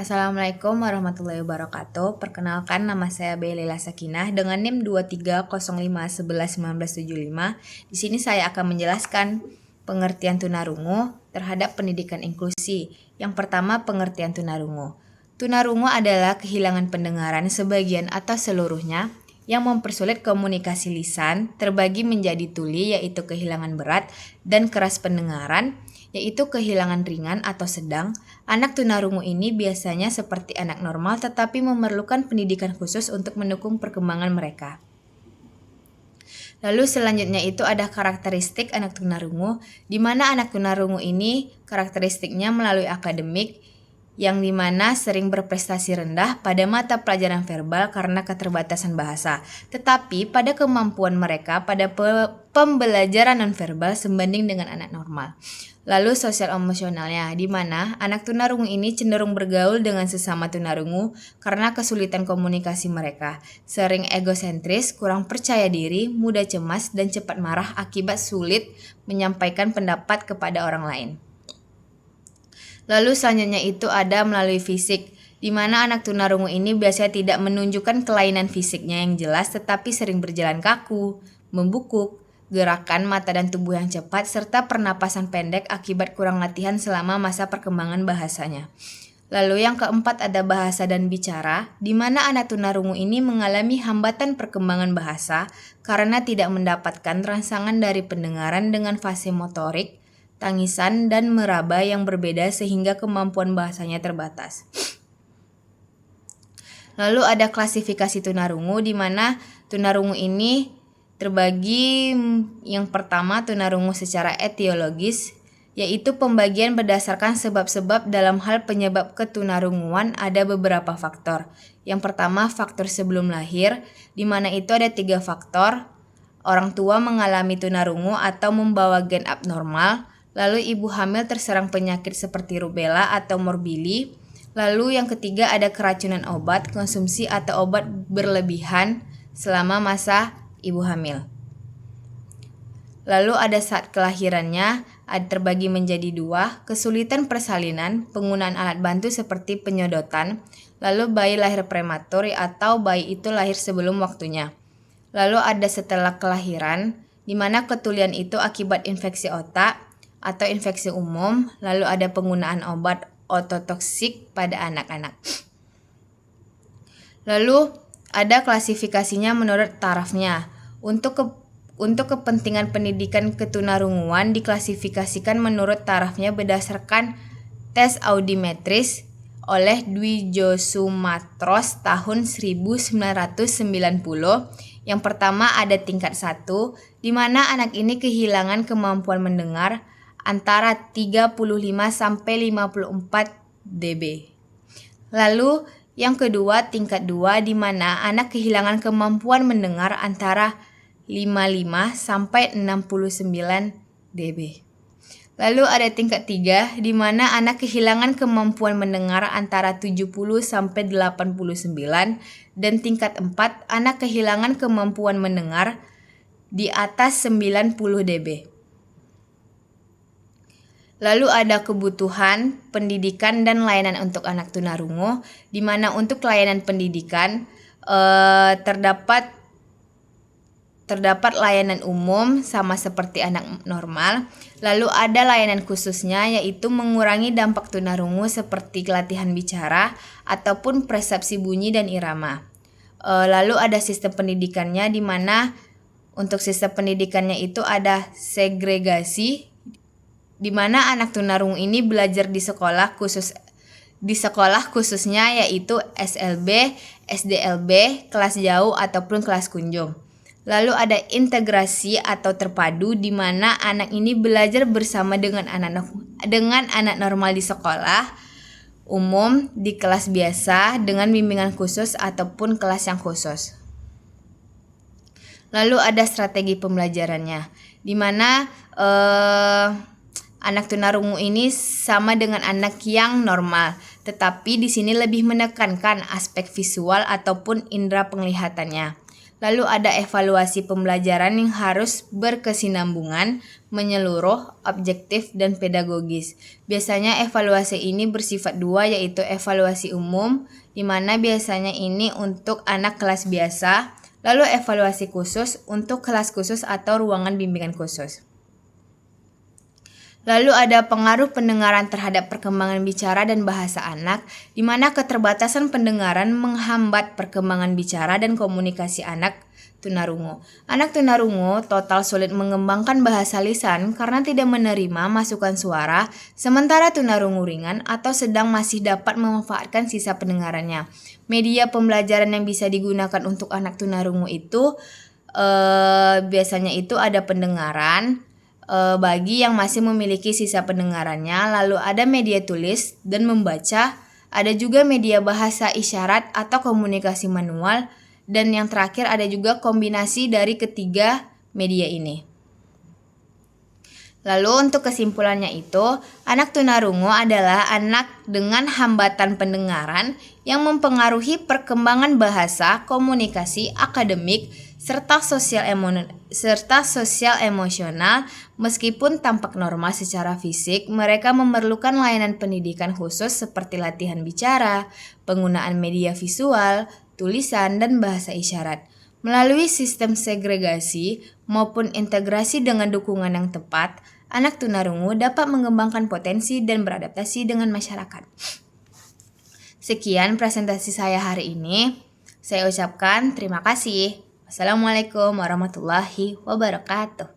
Assalamualaikum warahmatullahi wabarakatuh. Perkenalkan, nama saya Belila Sakinah dengan NIM 2305111975. Di sini saya akan menjelaskan pengertian tunarungu terhadap pendidikan inklusi. Yang pertama, pengertian tunarungu. Tunarungu adalah kehilangan pendengaran sebagian atau seluruhnya yang mempersulit komunikasi lisan, terbagi menjadi tuli yaitu kehilangan berat dan keras pendengaran yaitu kehilangan ringan atau sedang. Anak tunarungu ini biasanya seperti anak normal tetapi memerlukan pendidikan khusus untuk mendukung perkembangan mereka. Lalu selanjutnya itu ada karakteristik anak tunarungu, di mana anak tunarungu ini karakteristiknya melalui akademik, yang dimana sering berprestasi rendah pada mata pelajaran verbal karena keterbatasan bahasa. Tetapi pada kemampuan mereka pada pembelajaran nonverbal sebanding dengan anak normal. Lalu sosial emosionalnya, di mana anak tunarungu ini cenderung bergaul dengan sesama tunarungu karena kesulitan komunikasi mereka. Sering egosentris, kurang percaya diri, mudah cemas, dan cepat marah akibat sulit menyampaikan pendapat kepada orang lain. Lalu selanjutnya itu ada melalui fisik, di mana anak tunarungu ini biasanya tidak menunjukkan kelainan fisiknya yang jelas tetapi sering berjalan kaku, membungkuk, gerakan mata dan tubuh yang cepat, serta pernapasan pendek akibat kurang latihan selama masa perkembangan bahasanya. Lalu yang keempat ada bahasa dan bicara, di mana anak tunarungu ini mengalami hambatan perkembangan bahasa karena tidak mendapatkan rangsangan dari pendengaran dengan fase motorik, tangisan, dan meraba yang berbeda sehingga kemampuan bahasanya terbatas. Lalu ada klasifikasi tunarungu, di mana tunarungu ini terbagi yang pertama tunarungu secara etiologis, yaitu pembagian berdasarkan sebab-sebab. Dalam hal penyebab ketunarunguan ada beberapa faktor. Yang pertama faktor sebelum lahir, di mana itu ada 3 faktor. Orang tua mengalami tunarungu atau membawa gen abnormal, lalu ibu hamil terserang penyakit seperti rubella atau morbili. Lalu yang ketiga ada keracunan obat, konsumsi atau obat berlebihan selama masa ibu hamil. Lalu ada saat kelahirannya, ada terbagi menjadi 2, kesulitan persalinan, penggunaan alat bantu seperti penyodotan, lalu bayi lahir prematur atau bayi itu lahir sebelum waktunya. Lalu ada setelah kelahiran, di mana ketulian itu akibat infeksi otak atau infeksi umum, lalu ada penggunaan obat ototoksik pada anak-anak. Lalu ada klasifikasinya menurut tarafnya. Untuk kepentingan pendidikan ketunarunguan diklasifikasikan menurut tarafnya berdasarkan tes audimetris oleh Dwijosumatros tahun 1990. Yang pertama ada tingkat 1, di mana anak ini kehilangan kemampuan mendengar antara 35 sampai 54 dB. Lalu yang kedua tingkat 2, di mana anak kehilangan kemampuan mendengar antara 55 sampai 69 dB. Lalu ada tingkat 3, di mana anak kehilangan kemampuan mendengar antara 70 sampai 89, dan tingkat 4, anak kehilangan kemampuan mendengar di atas 90 dB. Lalu ada kebutuhan, pendidikan, dan layanan untuk anak tunarungu, di mana untuk layanan pendidikan terdapat layanan umum sama seperti anak normal. Lalu ada layanan khususnya, yaitu mengurangi dampak tunarungu seperti latihan bicara ataupun persepsi bunyi dan irama. Lalu ada sistem pendidikannya, di mana untuk sistem pendidikannya itu ada segregasi, di mana anak tunarungu ini belajar di sekolah khususnya yaitu SLB, SDLB, kelas jauh ataupun kelas kunjung. Lalu ada integrasi atau terpadu, di mana anak ini belajar bersama dengan anak normal di sekolah umum, di kelas biasa dengan bimbingan khusus ataupun kelas yang khusus. Lalu ada strategi pembelajarannya, di mana anak tunarungu ini sama dengan anak yang normal, tetapi di sini lebih menekankan aspek visual ataupun indera penglihatannya. Lalu ada evaluasi pembelajaran yang harus berkesinambungan, menyeluruh, objektif, dan pedagogis. Biasanya evaluasi ini bersifat dua, yaitu evaluasi umum, di mana biasanya ini untuk anak kelas biasa, lalu evaluasi khusus untuk kelas khusus atau ruangan bimbingan khusus. Lalu ada pengaruh pendengaran terhadap perkembangan bicara dan bahasa anak, di mana keterbatasan pendengaran menghambat perkembangan bicara dan komunikasi anak tunarungu. Anak tunarungu total sulit mengembangkan bahasa lisan karena tidak menerima masukan suara, sementara tunarungu ringan atau sedang masih dapat memanfaatkan sisa pendengarannya. Media pembelajaran yang bisa digunakan untuk anak tunarungu itu biasanya itu ada pendengaran, bagi yang masih memiliki sisa pendengarannya, lalu ada media tulis dan membaca, ada juga media bahasa isyarat atau komunikasi manual, dan yang terakhir ada juga kombinasi dari ketiga media ini. Lalu untuk kesimpulannya itu, anak tunarungu adalah anak dengan hambatan pendengaran yang mempengaruhi perkembangan bahasa, komunikasi, akademik, serta sosial emosional. Meskipun tampak normal secara fisik, mereka memerlukan layanan pendidikan khusus seperti latihan bicara, penggunaan media visual, tulisan, dan bahasa isyarat. Melalui sistem segregasi maupun integrasi dengan dukungan yang tepat, anak tunarungu dapat mengembangkan potensi dan beradaptasi dengan masyarakat. Sekian presentasi saya hari ini. Saya ucapkan terima kasih. Wassalamualaikum warahmatullahi wabarakatuh.